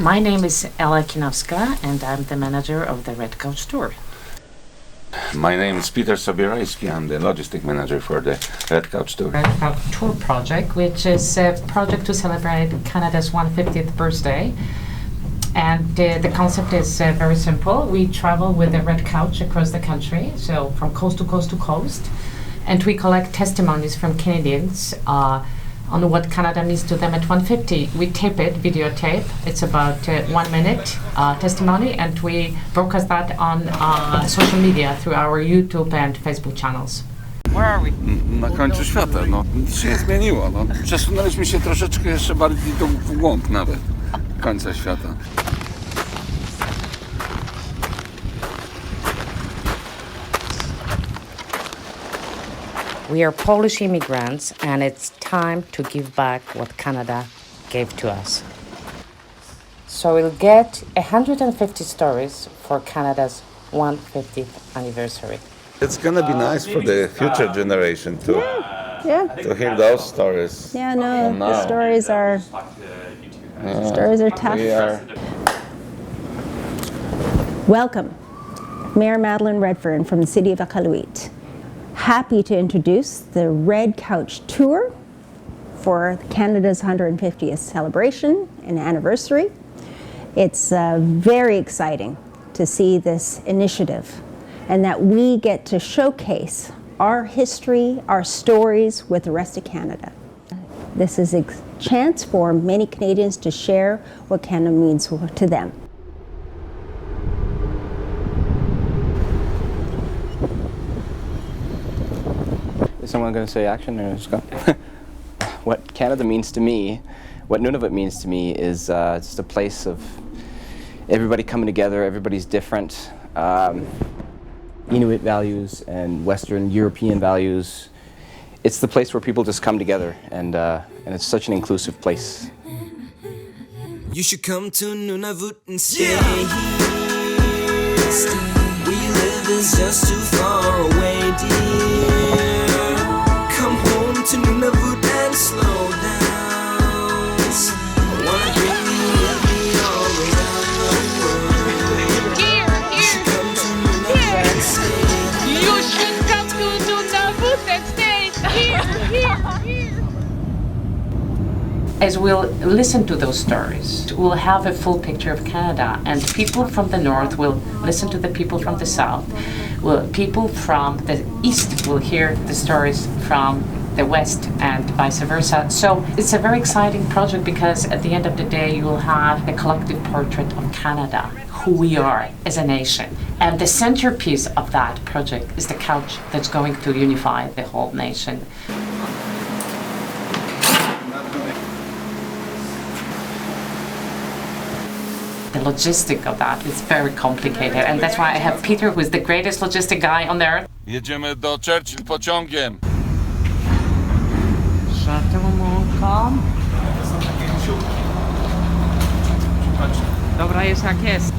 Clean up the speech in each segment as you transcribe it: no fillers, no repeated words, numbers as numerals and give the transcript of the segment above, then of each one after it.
My name is Ella Kinowska, and I'm the manager of the Red Couch Tour. My name is Peter Sobierajski. I'm the logistic manager for the Red Couch Tour. Red Couch Tour project, which is a project to celebrate Canada's 150th birthday. And the concept is very simple. We travel with the Red Couch across the country, so from coast to coast to coast. And we collect testimonies from Canadians on what Canada means to them at 150. We tape it, videotape. It's about 1 minute testimony, and we broadcast that on social media through our YouTube and Facebook channels. Where are we? Na końcu świata. No, nic się nie zmieniło. No. Przesunęliśmy się troszeczkę jeszcze bardziej w głąb nawet końca świata. We are Polish immigrants, and it's time to give back what Canada gave to us. So we'll get 150 stories for Canada's 150th anniversary. It's gonna be nice for the future generation to hear those stories. Yeah, no, the stories are tough. Welcome, Mayor Madeleine Redfern from the city of Iqaluit. Happy to introduce the Red Couch Tour for Canada's 150th celebration and anniversary. It's very exciting to see this initiative and that we get to showcase our history, our stories with the rest of Canada. This is a chance for many Canadians to share what Canada means to them. Is someone going to say action or just go? What Canada means to me, what Nunavut means to me is just a place of everybody coming together, everybody's different. Inuit values and Western European values. It's the place where people just come together, and it's such an inclusive place. You should come to Nunavut and stay here. Where you live is just too far away, dear. Come home to Nunavut and slow down. I wanna bring you with me all around the world. You should come to Nunavut and stay here. You should come to Nunavut and stay here. As we'll listen to those stories, we'll have a full picture of Canada, and people from the north will listen to the people from the south. People from the east will hear the stories from the west and vice versa. So it's a very exciting project because at the end of the day, you will have a collective portrait of Canada, who we are as a nation. And the centerpiece of that project is the couch that's going to unify the whole nation. The logistic of that is very complicated, and that's why I have Peter, who is the greatest logistic guy on earth. Jedziemy do Churchill pociągiem. Szatomonką. Dobra jest jak jest.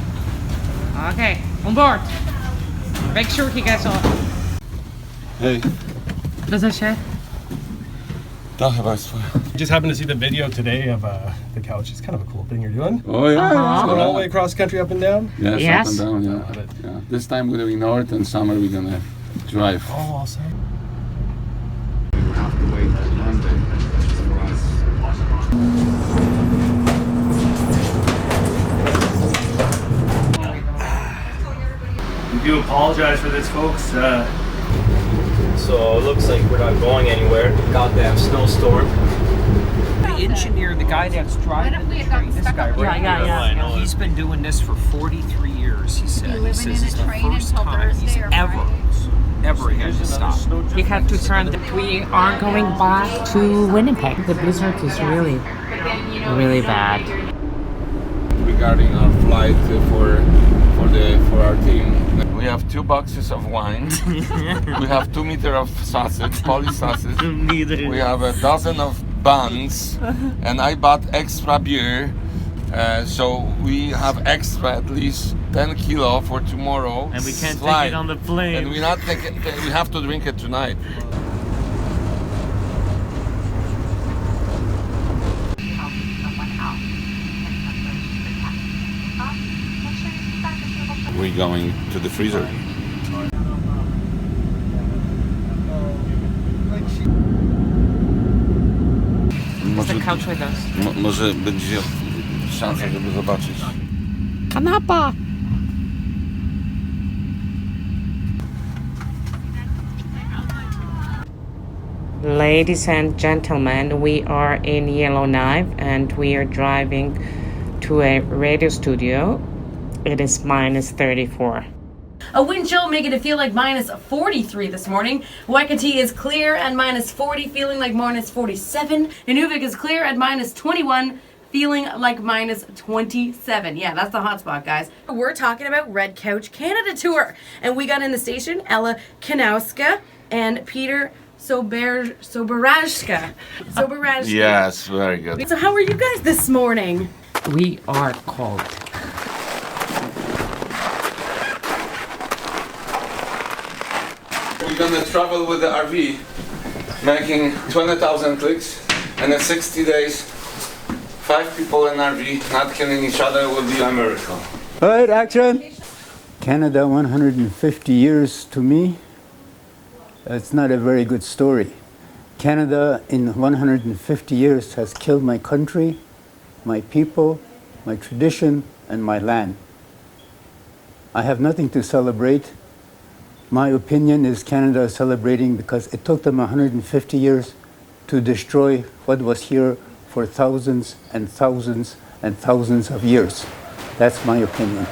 Okay, on board. Make sure he gets off. Hej, Zgadza się? to chyba jest twoje. Just happened to see the video today of the couch. It's kind of a cool thing you're doing. Oh yeah. Going all the way across country, up and down. Yes, Yes. up and down, yeah. Yeah. This time we're doing north, and summer we're gonna drive. Oh, awesome. We have to wait till Monday for us. We do apologize for this, folks. So it looks like we're not going anywhere. Goddamn snowstorm. The engineer, the guy that's driving the train, this guy right here, he's been doing this for 43 years, he said. He says it's the first time he's ever had to stop. You have to turn we are going back to Winnipeg. The blizzard is really, really bad. Regarding our flight for our team, we have 2 boxes of wine. We have 2 meters of sausage, Polish sausage. We have a dozen of buns, and I bought extra beer. So we have extra at least 10 kilo for tomorrow. And we can't flight. take it on the plane. And we not take it. We have to drink it tonight. we're going to the freezer. Is the couch with us? Może będzie szansa, żeby zobaczyć. Kanapa! Ladies and gentlemen, we are in Yellowknife and we are driving to a radio studio. It is minus 34. A wind chill making it feel like minus 43 this morning. Waikiki is clear at minus 40, feeling like minus 47. Nunavik is clear at minus 21, feeling like minus 27. Yeah, that's the hot spot, guys. We're talking about Red Couch Canada Tour. And we got in the station Ella Kanowska and Peter Soberajska. Yes, very good. So how are you guys this morning? We are cold. We're gonna travel with the RV, making 20,000 clicks, and in 60 days, 5 people in RV not killing each other will be a miracle. All right, action! Canada 150 years to me, it's not a very good story. Canada in 150 years has killed my country, my people, my tradition, and my land. I have nothing to celebrate. My opinion is Canada is celebrating because it took them 150 years to destroy what was here for thousands and thousands and thousands of years. That's my opinion.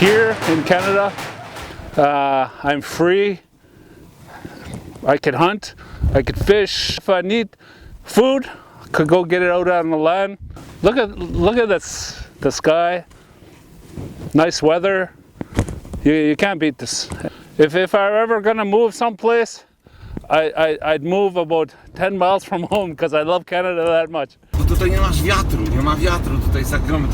Here in Canada, I'm free. I could hunt, I could fish. If I need food, I could go get it out on the land. Look at this, the sky. Nice weather. You can't beat this. If I were ever gonna move someplace, I'd move about 10 miles from home because I love Canada that much. Bo tutaj nie ma wiatru, tutaj jest tak gromy,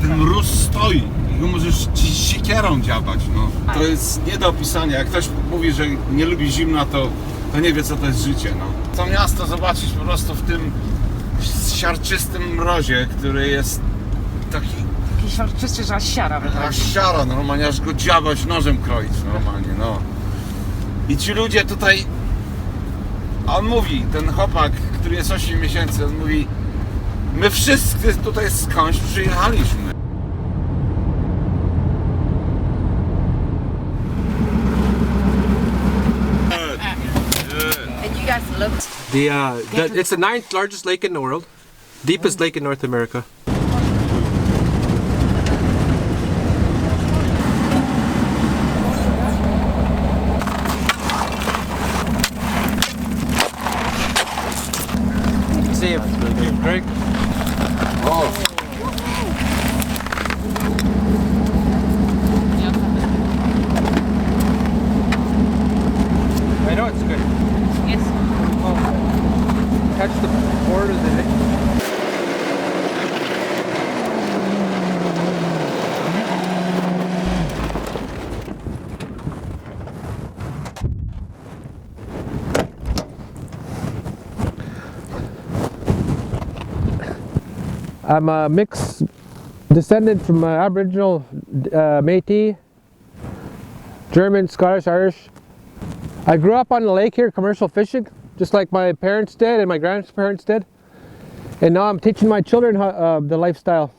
ten mróz stoi i go możesz siekierą dziabać, no. To jest nie do opisania, jak ktoś mówi, że nie lubi zimna, to nie wie co to jest życie, no. To miasto zobaczyć po prostu w tym siarczystym mrozie, który jest taki siarczysty, że aż siara wychodzi. Aż siara, normalnie, aż go dziabać, nożem kroić normalnie, no. I ci ludzie tutaj, on mówi, ten chłopak, który jest 8 miesięcy, on mówi, my wszyscy tutaj skądś przyjechaliśmy. And you guys looked. It's the 9th largest lake in the world, deepest lake in North America. See if Greg. Oh. I know it's good. Yes. Oh. Catch the board of the. I'm a mixed descendant from Aboriginal, Métis, German, Scottish, Irish. I grew up on the lake here, commercial fishing, just like my parents did and my grandparents did. And now I'm teaching my children the lifestyle.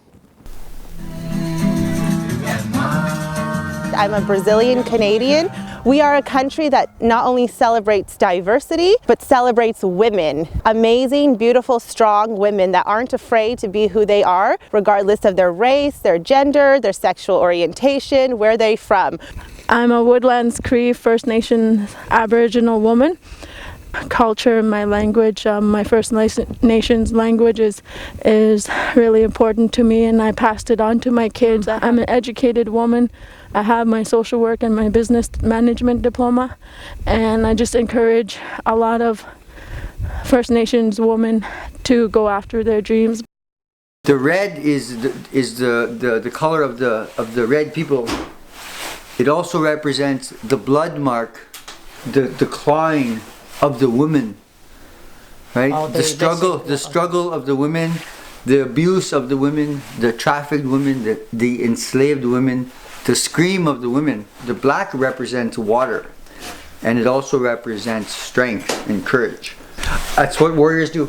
I'm a Brazilian Canadian. We are a country that not only celebrates diversity, but celebrates women. Amazing, beautiful, strong women that aren't afraid to be who they are, regardless of their race, their gender, their sexual orientation, where they're from. I'm a Woodlands Cree First Nations Aboriginal woman. culture, my language, my First Nations language is really important to me, and I passed it on to my kids. I'm an educated woman. I have my social work and my business management diploma, and I just encourage a lot of First Nations women to go after their dreams. The red is the color of the red people. It also represents the blood mark, the clawing of the women, right? The struggle of the women, the abuse of the women, the trafficked women, the enslaved women, the scream of the women. The black represents water, and it also represents strength and courage. That's what warriors do.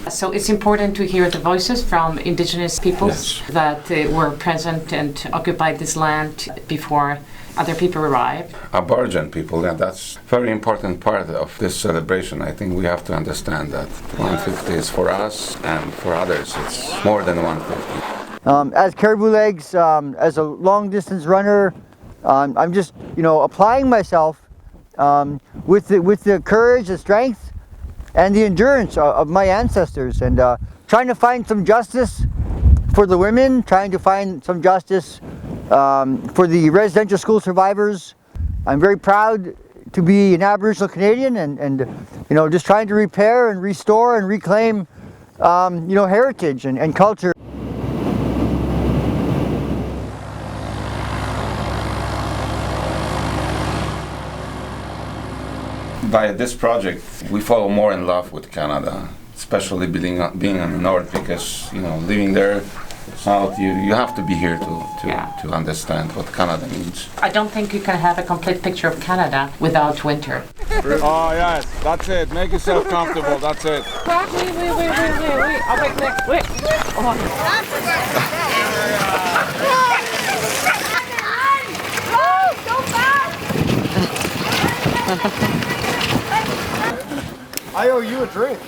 So it's important to hear the voices from indigenous peoples that were present and occupied this land before other people arrived. Aboriginal people, and that's a very important part of this celebration. I think we have to understand that 150 is for us, and for others it's more than 150. As Caribou Legs, as a long distance runner, I'm just, applying myself with the courage, the strength, and the endurance of my ancestors, and trying to find some justice for the women, trying to find some justice for the residential school survivors. I'm very proud to be an Aboriginal Canadian, and just trying to repair and restore and reclaim heritage and culture. By this project, we fall more in love with Canada, especially being on the north, because living there, south, you have to be here to understand what Canada means. I don't think you can have a complete picture of Canada without winter. Oh yes, that's it. Make yourself comfortable. That's it. Wait. Oh, wait. I owe you a drink.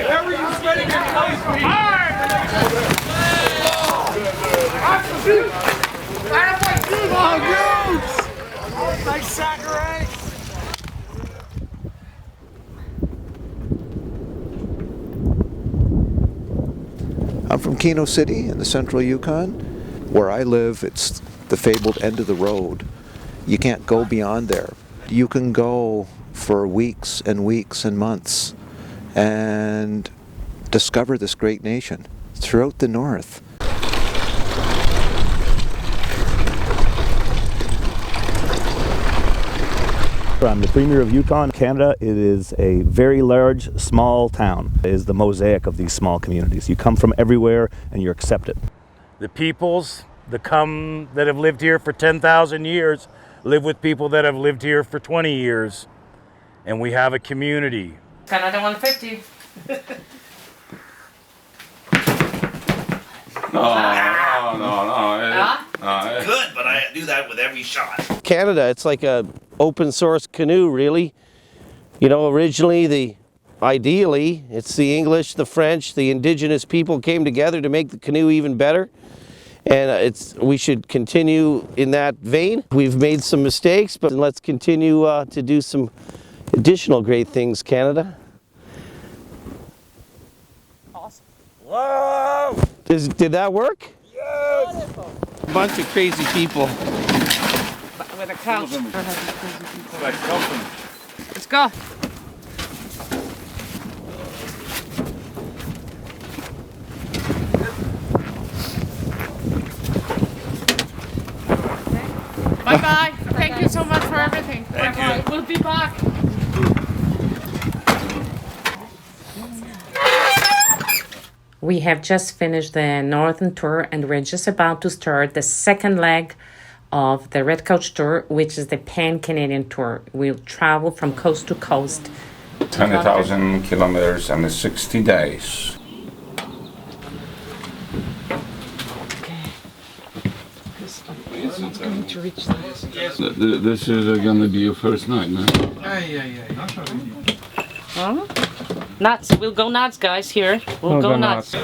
How are you sweating your clothes for hard? Oh, nice sack of rice. I'm from Keno City in the central Yukon. Where I live, it's the fabled end of the road. You can't go beyond there. You can go for weeks and weeks and months and discover this great nation throughout the north. I'm the Premier of Yukon, Canada. It is a very large, small town. It is the mosaic of these small communities. You come from everywhere and you're accepted. The peoples that have lived here for 10,000 years live with people that have lived here for 20 years. And we have a community. Canada 150. No. Good, but I do that with every shot. Canada, it's like a open source canoe, really. Originally, ideally, it's the English, the French, the indigenous people came together to make the canoe even better. And we should continue in that vein. We've made some mistakes, but let's continue to do some additional great things, Canada. Awesome. Whoa! Did that work? Yes! A bunch of crazy people. With a couch. Let's go. Bye-bye. Thank you so much for everything. Thank Bye-bye. you. We'll be back. We have just finished the northern tour, and we're just about to start the second leg of the Red Couch Tour, which is the Pan-Canadian Tour. We'll travel from coast to coast. 20,000 kilometers and 60 days. This one, please. going to reach that. This is gonna be your first night, man. Huh? Nuts. We'll go nuts, guys. Here. We'll go nuts.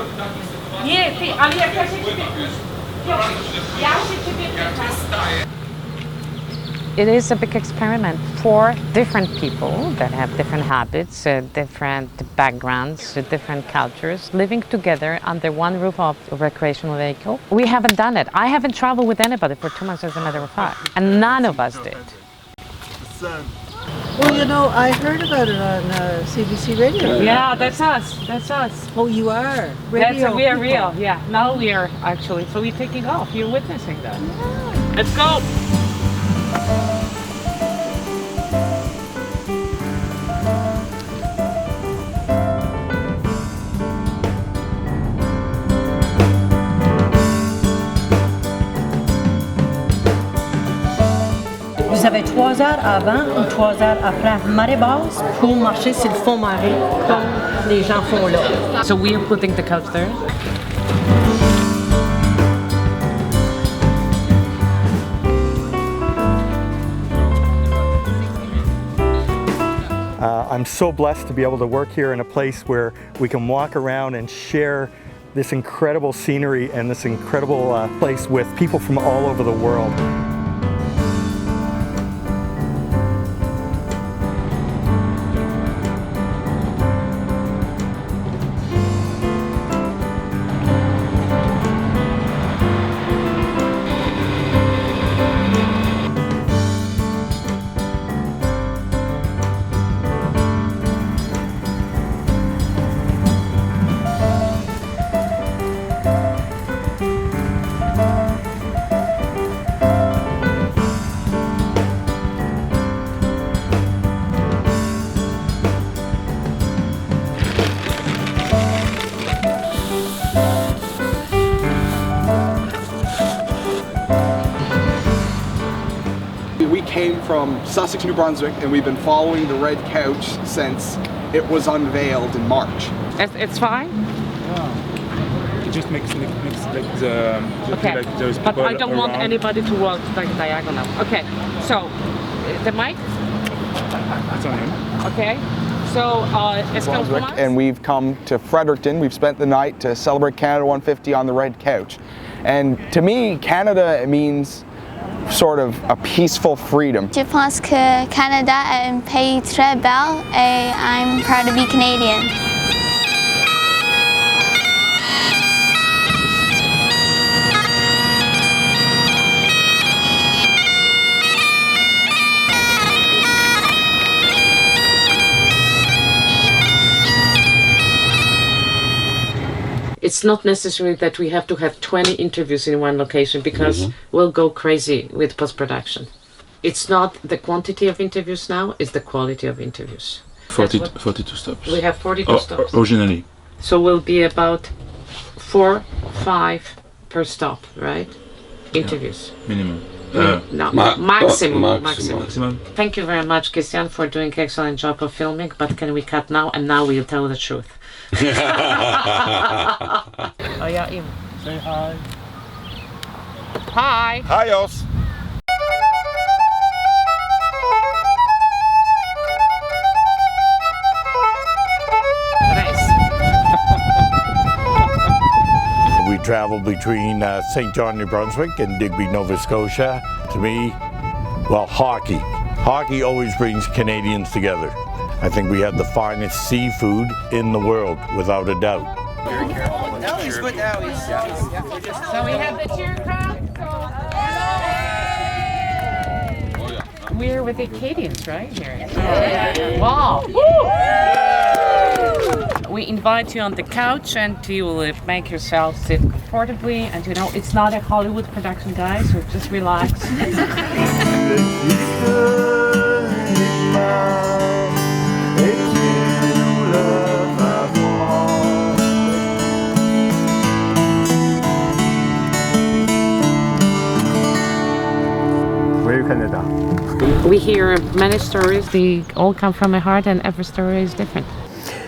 It is a big experiment for different people that have different habits, different backgrounds, different cultures, living together under one roof of a recreational vehicle. We haven't done it. I haven't traveled with anybody for 2 months, as a matter of fact, and none of us did. Well, you know, I heard about it on CBC Radio. Yeah, that's us. That's us. Oh, you are? Radio We are people. real. Yeah, now we are actually. So we're taking off. You're witnessing that. Yeah. Let's go. Vous avez 3 heures avant ou 3 heures après marée basse pour marcher sur le fond marée comme les gens font là. So we are putting the couch there. I'm so blessed to be able to work here in a place where we can walk around and share this incredible scenery and this incredible place with people from all over the world. We came from Sussex, New Brunswick, and we've been following the Red Couch since it was unveiled in March. It's fine? It just makes the Okay, like those but people I don't want around. anybody to walk like diagonal. Okay, so the mic? It's on him. Okay, so est-ce qu'on Brunswick, commence? and we've come to Fredericton. We've spent the night to celebrate Canada 150 on the Red Couch. And to me, Canada means sort of a peaceful freedom. Je pense que Canada est un pays très bel et I'm proud to be Canadian. It's not necessary that we have to have 20 interviews in one location because we'll go crazy with post-production. It's not the quantity of interviews now, it's the quality of interviews. 42 stops. We have 42 stops. Originally. So we'll be about 4, 5 per stop, right? Interviews. Minimum. No, maximum. Maximum. Thank you very much, Christian, for doing an excellent job of filming, but can we cut now? And now we'll tell the truth. Oh yeah, Im. Say hi. Hi. Hi-os. We travel between St. John, New Brunswick and Digby, Nova Scotia. To me, well, hockey. Hockey always brings Canadians together. I think we have the finest seafood in the world, without a doubt. No, he's good now. So we have the cheer crowd. We're with the Acadians, right? Here. Wow. We invite you on the couch and you will make yourself sit comfortably. And you know, it's not a Hollywood production, guys, so just relax. We're Canada. We hear many stories, they all come from my heart and every story is different.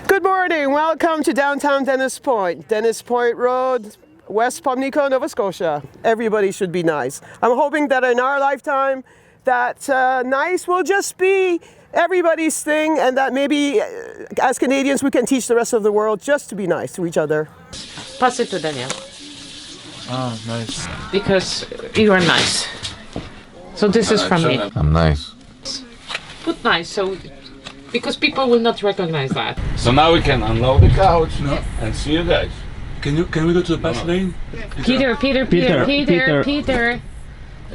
Good morning, welcome to downtown Dennis Point. Dennis Point Road, West Pumlico, Nova Scotia. Everybody should be nice. I'm hoping that in our lifetime that nice will just be everybody's thing, and that maybe as Canadians we can teach the rest of the world just to be nice to each other. Pass it to Daniel. Oh, nice. Because you are nice. So this is from me. I'm nice. Put nice, so because people will not recognize that. So now we can unload the couch and see you guys. Can we go to the fast lane? Peter.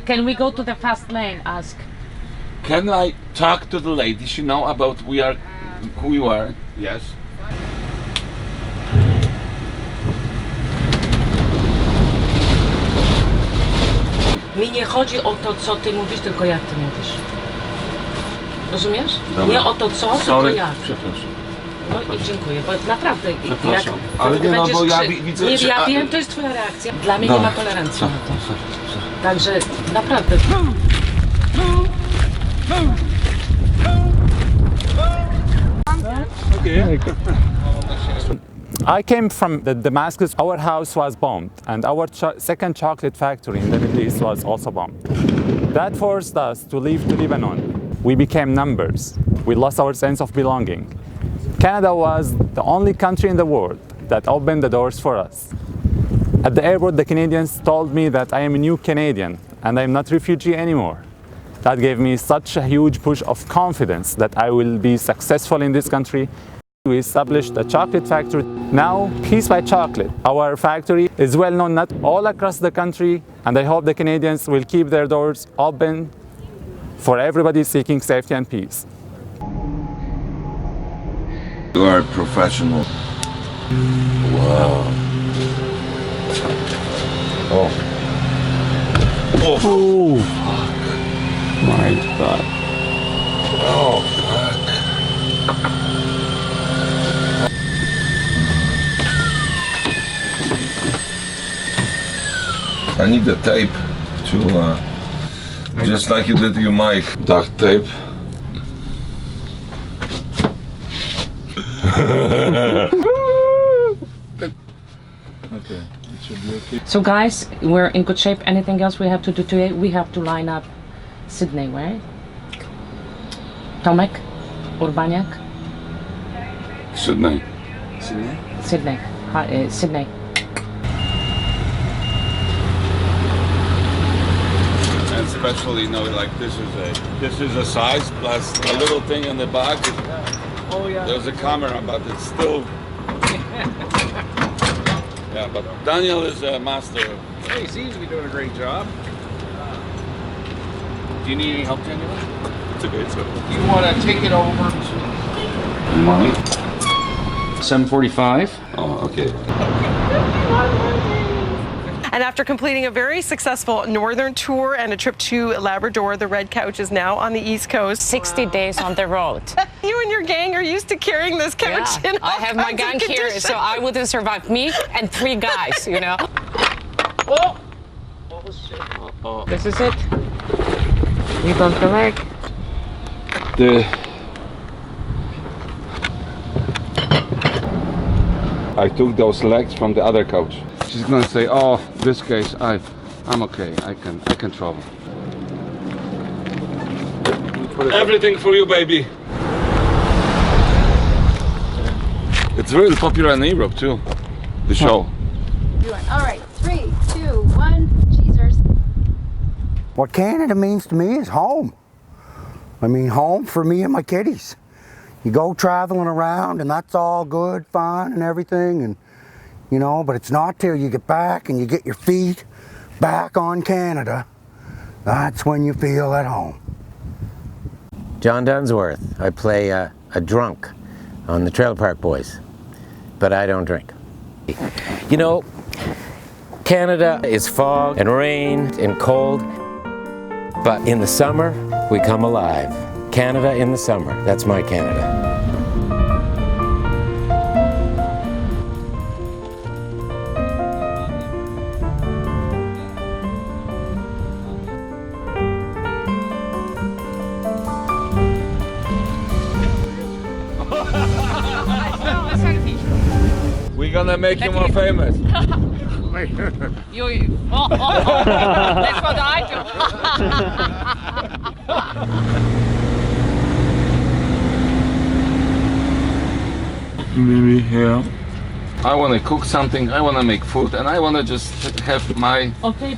Can we go to the fast lane? Ask. Can I talk to the lady? She know about who you are? Yes. Mi nie chodzi o to, co ty mówisz, tylko jak ty mówisz. Rozumiesz? Dobra. Nie o to, co, tylko Sorry. jak. Przepraszam. No i dziękuję, bo naprawdę Przepraszam. jak Ale nie, no, będziesz bo ja widzę, widzę, ja że- wiem, to jest twoja reakcja. Dla mnie nie Dobra. ma tolerancji na to. Także naprawdę. I came from Damascus. Our house was bombed, and our second chocolate factory in the Middle East was also bombed. That forced us to leave to Lebanon. We became numbers. We lost our sense of belonging. Canada was the only country in the world that opened the doors for us. At the airport, the Canadians told me that I am a new Canadian and I'm not a refugee anymore. That gave me such a huge push of confidence that I will be successful in this country. We established a chocolate factory. Now, Peace by Chocolate, our factory, is well known not all across the country, and I hope the Canadians will keep their doors open for everybody seeking safety and peace. You are a professional. Wow. Oh. Oh. My God. Oh, fuck. I need the tape to, just like you did your mic. Duct tape. Okay, it should be okay. So guys, we're in good shape. Anything else we have to do today? We have to line up Sydney, right? Tomek? Urbaniak? Sydney. Sydney. Hi, Sydney. And especially, you know, like this is a size plus a little thing in the back. Oh yeah. There's a camera, but it's still. Yeah, but Daniel is a master. Hey, he seems to be doing a great job. Do you need any help, Daniel? It's okay. It's okay. You want to take it over to Money. 7:45. Oh, okay. And after completing a very successful northern tour and a trip to Labrador, the Red Couch is now on the East Coast. 60 days on the road. You and your gang are used to carrying this couch in all I have my kinds of gang here, conditions. so I wouldn't survive. Me and 3 guys, you know. Oh! This is it. We broke the leg. I took those legs from the other couch. She's gonna say, "Oh, this case, I'm okay. I can travel." Everything for you, baby. It's really popular in Europe too. The show. All right, 3, 2, 1, cheesers. What Canada means to me is home. I mean, home for me and my kiddies. You go traveling around and that's all good, fun and everything, and you know, but it's not till you get back and you get your feet back on Canada, that's when you feel at home. John Dunsworth. I play a drunk on the Trailer Park Boys, but I don't drink. You know, Canada is fog and rain and cold, but in the summer, we come alive. Canada in the summer, that's my Canada. We're gonna make you more famous. That's what I do. Maybe here. I want to cook something. I want to make food, and I want to just have my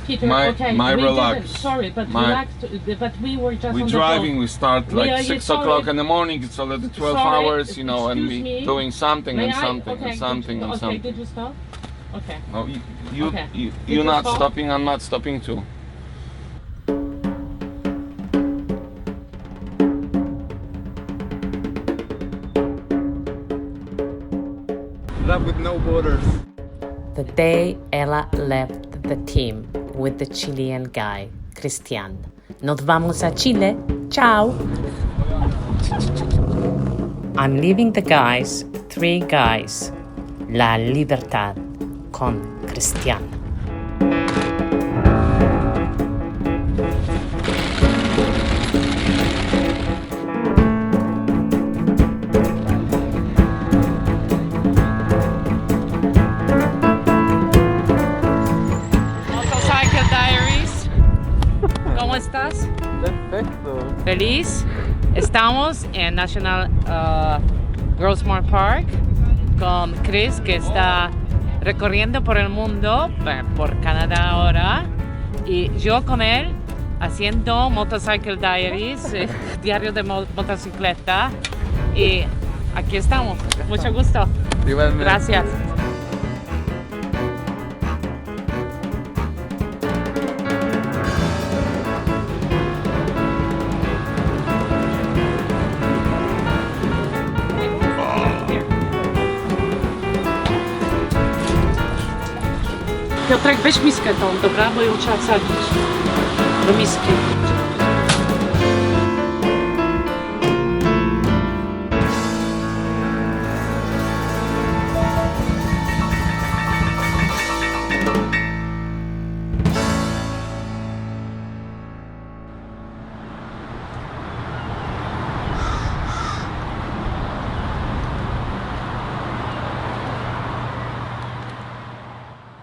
Peter. my we relax. didn't- Sorry, but relaxed. But we were just We're on driving. the We start like 6 o'clock in the morning. It's already 12 Sorry, hours, you know, and excuse we me. doing something May and I? something Okay, and something good. and Okay, something. did you stop? Okay. No, you Okay. Did you're you not stop? stopping. I'm not stopping too. Love with no borders. The day Ella left the team with the Chilean guy, Cristian. Nos vamos a Chile. Ciao. I'm leaving the guys, 3 guys. La libertad con Cristian. Motorcycle Diaries. ¿Cómo estás? Perfecto. Feliz. Estamos en National Grossmore Park con Chris, que está recorriendo por el mundo, por Canadá ahora, y yo con él haciendo Motorcycle Diaries, diario de motocicleta, y aquí estamos. Mucho gusto. Igualmente. Gracias. Piotrek, weź miskę tą, dobra? Bo ją trzeba wsadzić do miski.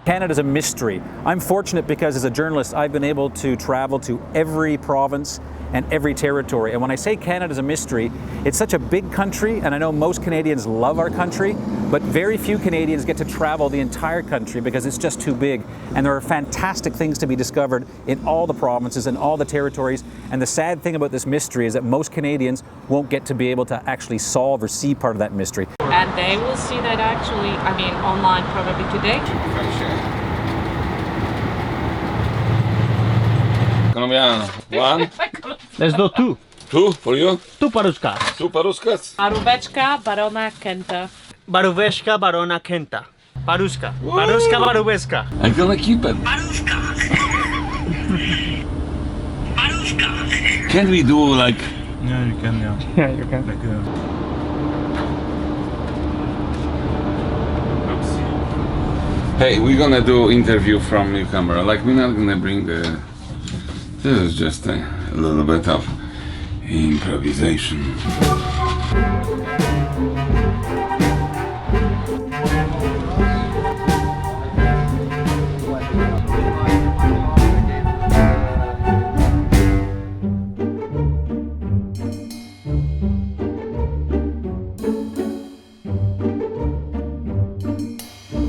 Canada's a mystery. I'm fortunate because as a journalist I've been able to travel to every province and every territory. And when I say Canada's a mystery, it's such a big country, and I know most Canadians love our country, but very few Canadians get to travel the entire country because it's just too big. And there are fantastic things to be discovered in all the provinces and all the territories. And the sad thing about this mystery is that most Canadians won't get to be able to actually solve or see part of that mystery. And they will see that actually, online probably today. Colombiano. 1. Let's do 2. 2 for you? 2 paruskas. 2 paruskas. Baróweczka, Barona Kenta. Baróweczka, Barona Kenta. Paruska. Paruska, baróweczka. I'm gonna keep it. Can we do like... Yeah, you can, yeah. Yeah, you can. Like, Hey, we're gonna do interview from your camera. Like, we're not gonna bring the... This is just a little bit of improvisation.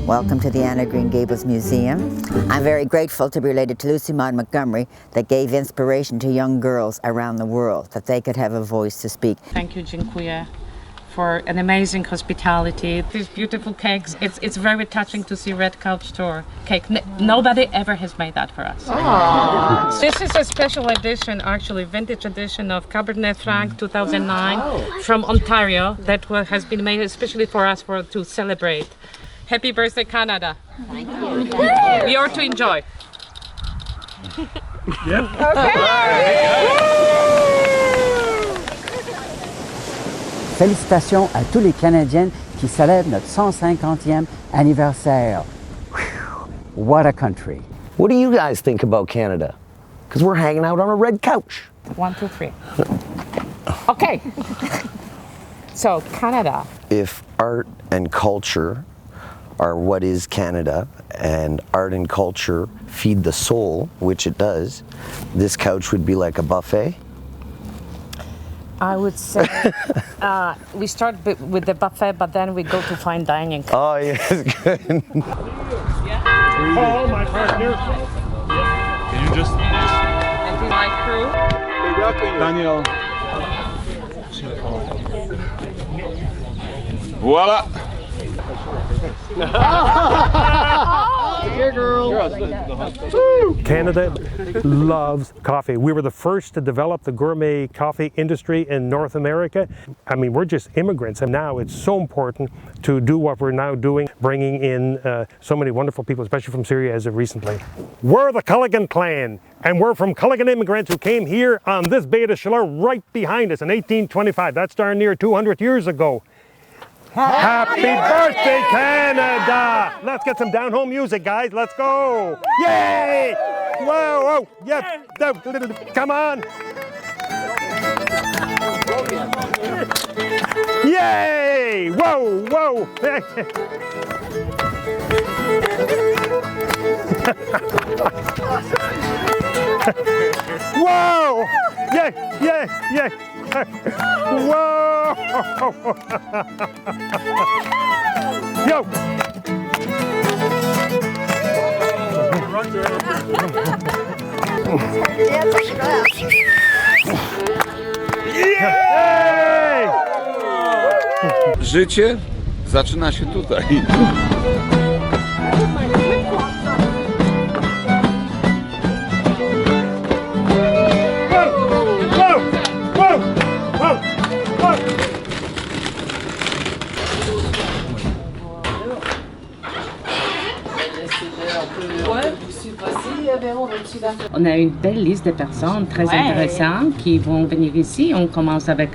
Welcome to the Anna Green Gables Museum. I'm very grateful to be related to Lucy Maud Montgomery that gave inspiration to young girls around the world, that they could have a voice to speak. Thank you, dziękuję, for an amazing hospitality. These beautiful cakes. It's very touching to see Red Couch Tour cake. Nobody ever has made that for us. Aww. This is a special edition, actually, vintage edition of Cabernet Franc 2009 from Ontario that has been made especially for us to celebrate. Happy birthday, Canada. Thank you. You're to enjoy. Yep. Félicitations à tous les Canadiennes qui célèbrent notre 150e anniversaire. Whew, what a country. What do you guys think about Canada? Because we're hanging out on a red couch. 1, 2, 3. Okay. So, Canada. If art and culture are what is Canada, and art and culture feed the soul, which it does, this couch would be like a buffet. I would say we start with the buffet, but then we go to fine dining. Oh, yes, good. Oh, my partner. Can you just... And my crew. Daniel. Voila. Here, girl. Canada loves coffee. We were the first to develop the gourmet coffee industry in North America. I mean, we're just immigrants, and now it's so important to do what we're now doing, bringing in so many wonderful people, especially from Syria as of recently. We're the Culligan clan, and we're from Culligan immigrants who came here on this Bay of Chaleur right behind us in 1825. That's darn near 200 years ago. Happy birthday, Canada! Let's get some down-home music, guys. Let's go! Yay! Whoa, whoa, yeah, come on! Yay! Whoa, whoa! Whoa! Yeah, yeah, yeah! Whoa! Yo! Życie zaczyna się tutaj. On a une belle liste de personnes très intéressantes qui vont venir ici. On commence avec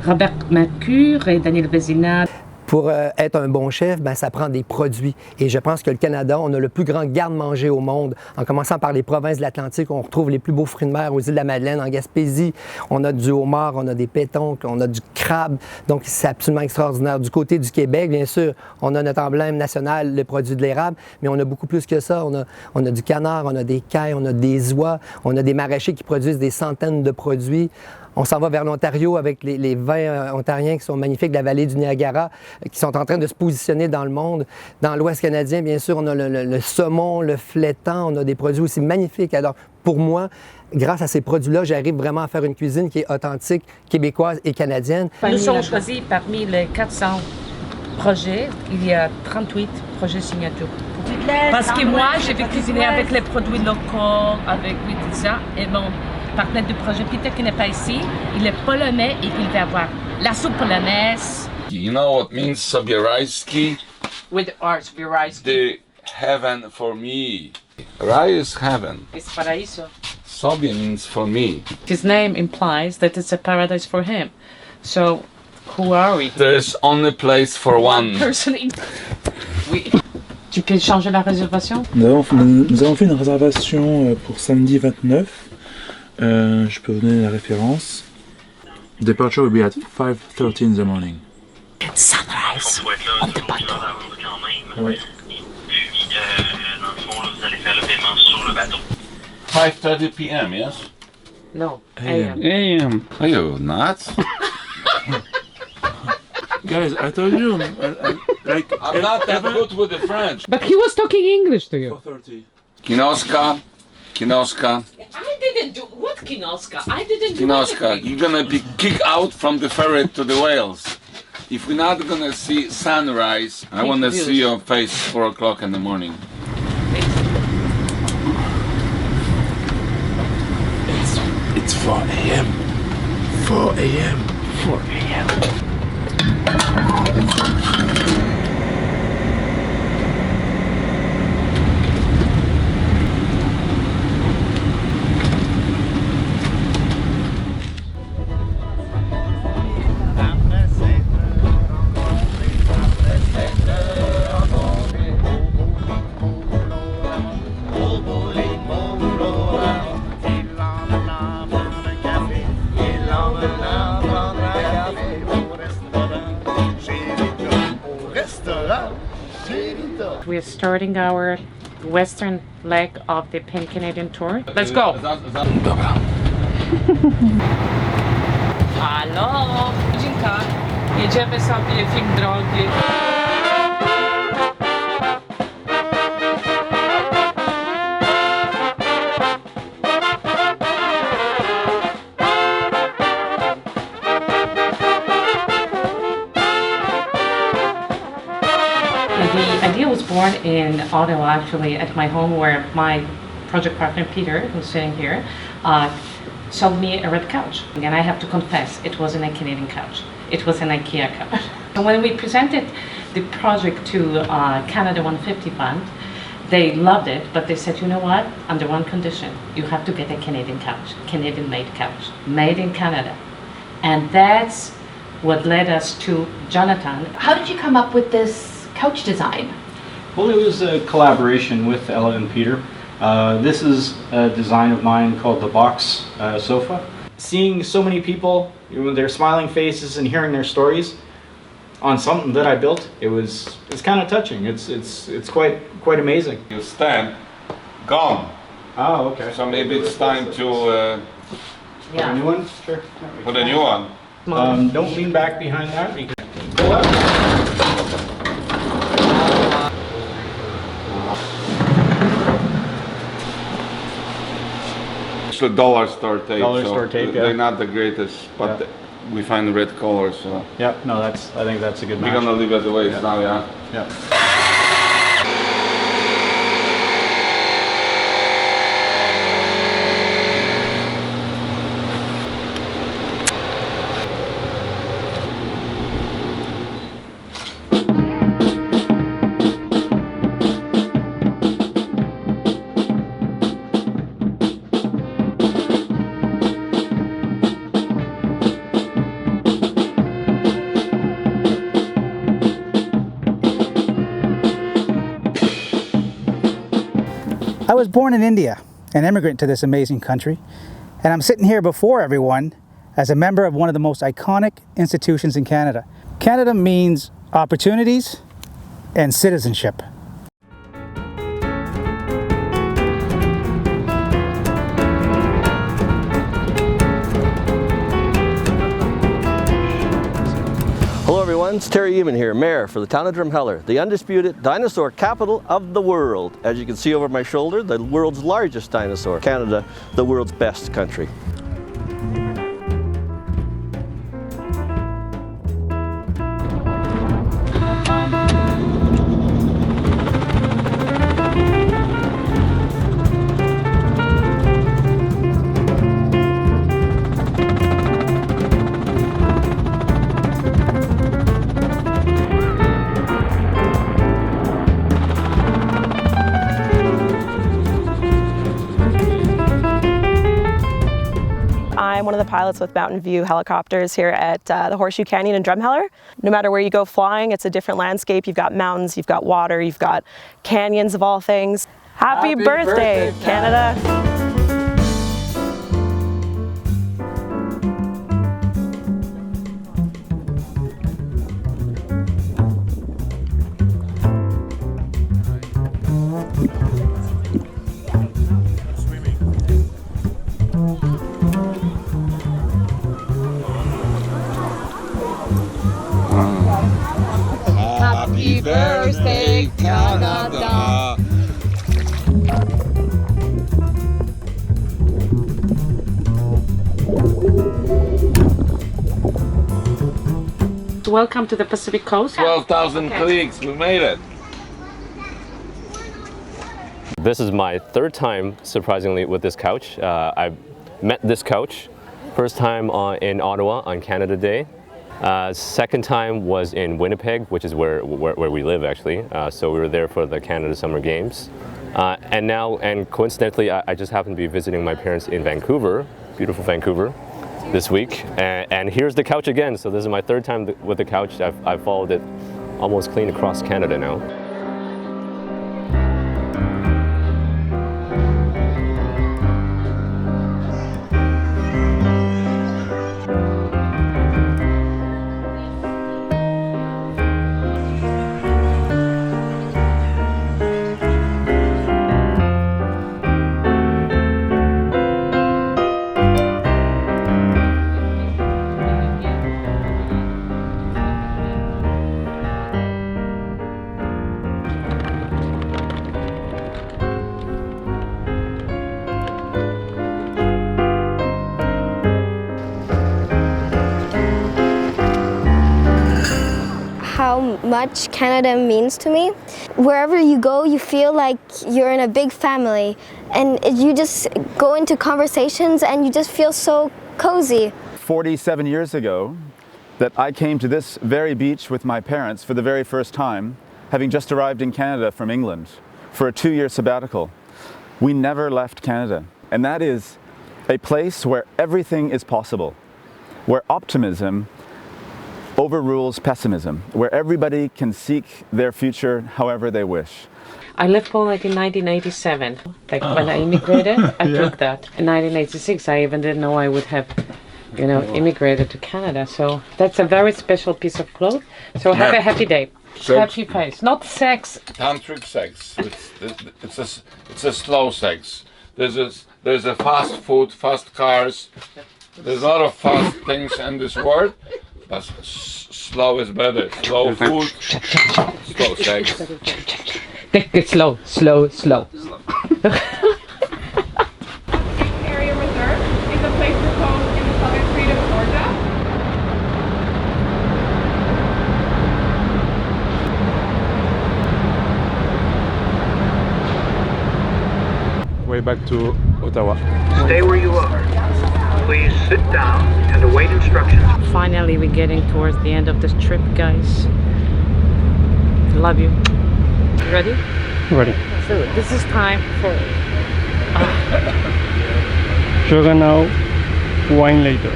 Robert Mercure et Daniel Vézina. Pour être un bon chef, ben, ça prend des produits. Et je pense que le Canada, on a le plus grand garde-manger au monde. En commençant par les provinces de l'Atlantique, on retrouve les plus beaux fruits de mer aux îles de la Madeleine, en Gaspésie. On a du homard, on a des pétoncles, on a du crabe. Donc, c'est absolument extraordinaire. Du côté du Québec, bien sûr, on a notre emblème national, le produit de l'érable, mais on a beaucoup plus que ça. On a du canard, on a des cailles, on a des oies, on a des maraîchers qui produisent des centaines de produits. On s'en va vers l'Ontario avec les vins ontariens qui sont magnifiques de la vallée du Niagara, qui sont en train de se positionner dans le monde. Dans l'Ouest canadien, bien sûr, on a le saumon, le flétan, on a des produits aussi magnifiques. Alors, pour moi, grâce à ces produits-là, j'arrive vraiment à faire une cuisine qui est authentique, québécoise et canadienne. Nous sommes choisis parmi les 400 projets. Il y a 38 projets signature. Parce que moi, je vais cuisiner avec les produits locaux, avec tout ça, et bon, partenaire du projet Peter qui n'est pas ici, il est polonais et il va avoir la soupe polonaise. You know what means Sobierajski? With art, Sobierajski. The heaven for me. Raj is heaven. It's paraíso. Sobie means for me. His name implies that it's a paradise for him. So, who are we? There's only place for one. Person. Oui. Tu peux changer la réservation? Nous avons fait une réservation pour samedi 29. Je peux vous donner la référence. Departure will be at 5:30 in the morning. Sunrise on the bottom. Oui. Dans le fond, vous allez faire le paiement sur le bateau. 5:30 p.m., yes? No, AM. AM. Are you nuts? Guys, I told you, like... I'm not that good with the French. But he was talking English to you. 4:30. Kinoska. Kinoska. I didn't do... What Kinoska? I didn't do Kinoska, anything. you're gonna be kicked out from the ferry to the whales. If we're not gonna see sunrise, I wanna see your face 4 o'clock in the morning. It's 4 a.m. 4 a.m. 4 a.m. starting our western leg of the Pan Canadian Tour. Let's go! Halo! Dzięka. Jedziemy sobie film drogi. The idea was born in Ottawa, actually, at my home, where my project partner Peter, who's sitting here, sold me a red couch. And I have to confess, it wasn't a Canadian couch. It was an IKEA couch. And when we presented the project to Canada 150 Fund, they loved it, but they said, you know what, under one condition, you have to get a Canadian couch, Canadian-made couch, made in Canada. And that's what led us to Jonathan. How did you come up with this couch design? Well, it was a collaboration with Ella and Peter. This is a design of mine called the box sofa. Seeing so many people with their smiling faces and hearing their stories on something that I built, it's kind of touching. It's quite amazing. Your stand gone. Oh, okay. So maybe it's time to Put a new one? Sure. put a new one. Don't lean back behind that. You can pull up. It's a dollar store tape. Dollar so store tape, yeah. They're not the greatest, but we find the red color, so. Yeah, no, I think that's a good match. We're gonna leave it the way it's now, yeah? Yeah. I was born in India, an immigrant to this amazing country, and I'm sitting here before everyone as a member of one of the most iconic institutions in Canada. Canada means opportunities and citizenship. Hello everyone, it's Terry Eamon here, Mayor for the town of Drumheller, the undisputed dinosaur capital of the world. As you can see over my shoulder, the world's largest dinosaur. Canada, the world's best country. I'm one of the pilots with Mountain View Helicopters here at the Horseshoe Canyon in Drumheller. No matter where you go flying, it's a different landscape. You've got mountains, you've got water, you've got canyons of all things. Happy birthday, Canada! Happy birthday, Canada! Welcome to the Pacific Coast. 12,000 clicks, we made it. This is my third time, surprisingly, with this couch. I met this couch first time in Ottawa on Canada Day. Second time was in Winnipeg, which is where we live actually. So we were there for the Canada Summer Games. And coincidentally, I just happened to be visiting my parents in Vancouver, beautiful Vancouver, this week. And here's the couch again. So this is my third time with the couch. I've followed it almost clean across Canada now. much Canada means to me. Wherever you go, you feel like you're in a big family, and you just go into conversations and you just feel so cozy. 47 years ago, that I came to this very beach with my parents for the very first time, having just arrived in Canada from England for a 2-year sabbatical. We never left Canada, and that is a place where everything is possible, where optimism overrules pessimism, where everybody can seek their future however they wish. I left Poland in 1987. Like when I immigrated, I took that. In 1986, I even didn't know I would have, immigrated to Canada. So that's a very special piece of cloth. So have a happy day. Sex. Happy face, not sex. Tantric sex. It's a slow sex. There's a fast food, fast cars. There's a lot of fast things in this world, but slow is better. Slow food, slow sex. Take it slow, slow, slow. Area Reserve is a place proposed in the southern state of Georgia. Way back to Ottawa. Stay where you are. Please sit down and await instructions. Finally, we're getting towards the end of this trip, guys. Love you. You ready? Ready. So this is time for Sugar now, wine later.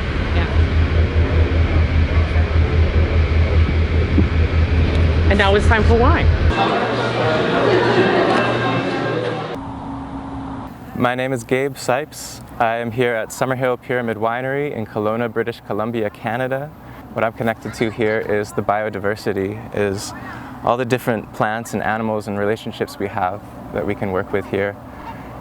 And now it's time for wine. My name is Gabe Sipes. I am here at Summerhill Pyramid Winery in Kelowna, British Columbia, Canada. What I'm connected to here is the biodiversity, is all the different plants and animals and relationships we have that we can work with here.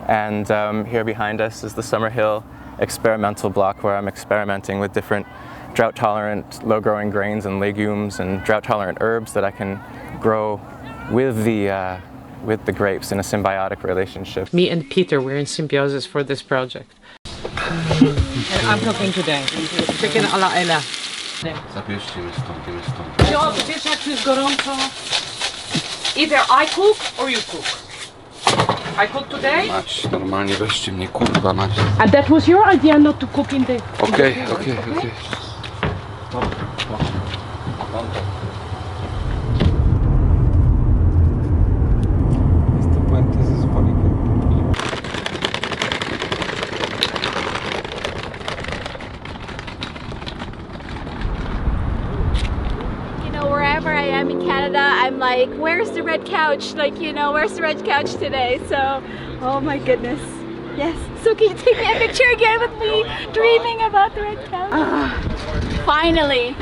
And here behind us is the Summerhill experimental block, where I'm experimenting with different drought-tolerant, low-growing grains and legumes and drought-tolerant herbs that I can grow with the grapes in a symbiotic relationship. Me and Peter, we're in symbiosis for this project. And I'm cooking today. Chicken a la Ella. Zabierzcie mi stąd. No, wiesz jak jest gorąco? Either I cook or you cook. I cook today. Mać, normalnie weźcie mnie, kurwa mać. And that was your idea not to cook in the... Okay. Wherever I am in Canada, I'm like, where's the red couch? Like, where's the red couch today? So, oh my goodness. Yes. So can you take me a picture again with me dreaming about the red couch? Finally.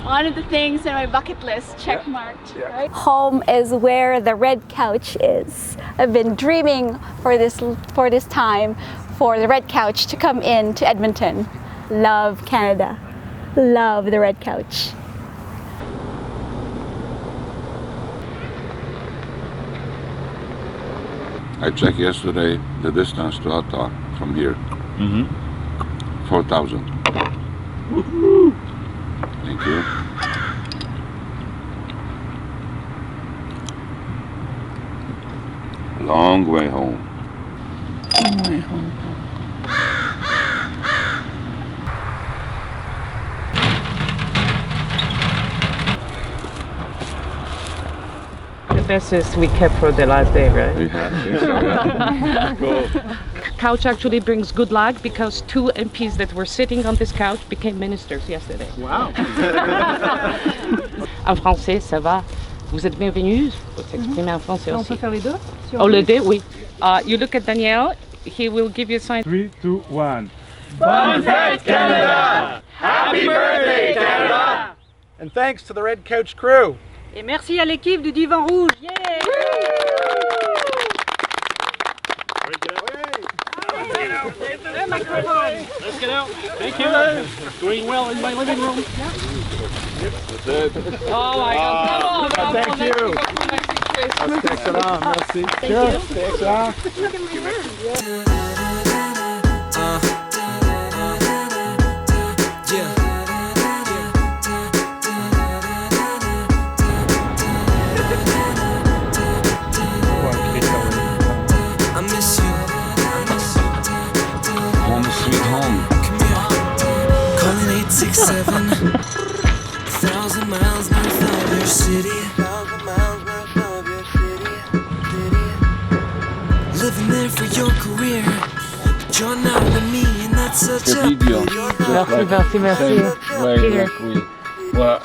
One of the things in my bucket list, check marked. Right? Home is where the red couch is. I've been dreaming for this time for the red couch to come in to Edmonton. Love Canada. Love the red couch. I checked yesterday the distance to Ottawa from here. 4,000. Thank you. Long way home. The best is we kept for the last day, right? Yeah. Cool. Couch actually brings good luck because 2 MPs that were sitting on this couch became ministers yesterday. Wow. En français, ça va. Vous êtes bienvenus. Faut s'exprimer en français On aussi. peut faire les deux? Oh, le deux, oui. You look at Daniel. He will give you a sign. 3, 2, 1. Bonne fête, Canada! Happy birthday, Canada! And thanks to the Red Couch crew. Et merci à l'équipe du Divan Rouge. Yeah! Let's get out. Thank you. Doing well in my living room. Oh my God! Come on, Thank you. Excellent. Merci. Excellent. living there for your career. But you're not with me, and that's such a video. Merci. Peter.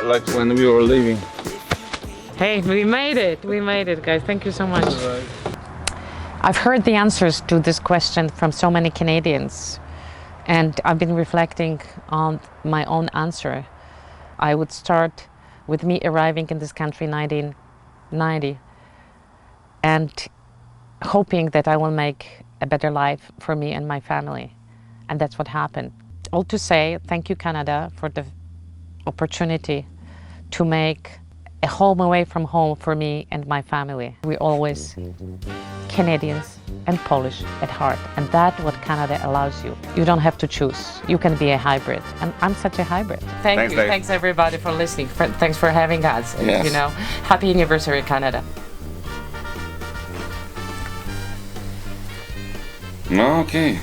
Like when we were leaving. Hey, we made it, guys. Thank you so much. I've heard the answers to this question from so many Canadians, and I've been reflecting on my own answer. I would start with me arriving in this country in 1990 and hoping that I will make a better life for me and my family. And that's what happened. All to say, thank you, Canada, for the opportunity to make a home away from home for me and my family. We're always Canadians and Polish at heart, and that's what Canada allows you. You don't have to choose. You can be a hybrid, and I'm such a hybrid. Thanks, you. Dave. Thanks everybody for listening. Thanks for having us. And, yes. You know, happy anniversary, Canada. Okay.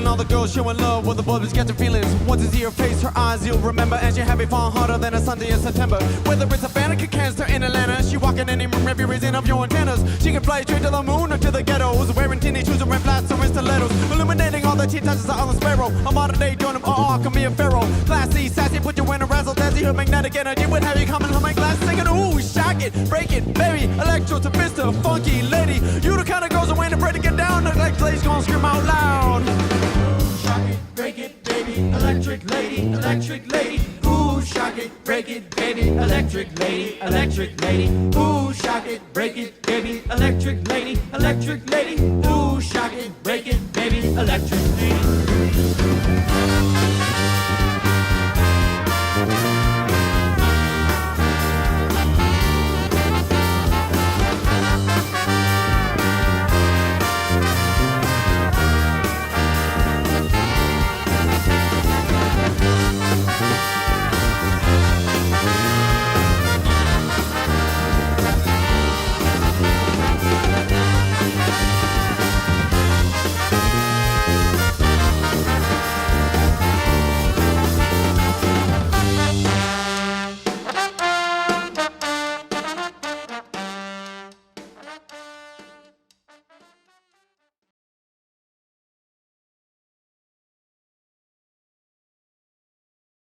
All the girls showing love with the bulbs catching feelings. Once you see her face, her eyes you'll remember. And she having fun harder than a Sunday in September. Whether it's a Fanica cancer in Atlanta, she walking any room every raising up your antennas. She can fly straight to the moon or to the ghettos, wearing teenage shoes and red flats or stilettos, illuminating all the teen touches on the sparrow. A modern day Jordan, can be a pharaoh. Classy, sassy, put you in a razzle dazzle. Her magnetic energy would have you coming home in glass singing. Ooh, shock it, break it, baby. Electro to Mr. Funky Lady. You the kind of girls that wait and pray to get down. Look like Blaze gonna scream out loud. Shock it, break it, baby, electric lady, electric lady. Ooh, shock it, break it, baby, electric lady, electric lady. Ooh, shock it, break it, baby, electric lady, electric lady. Ooh, shock it, break it, baby, electric lady.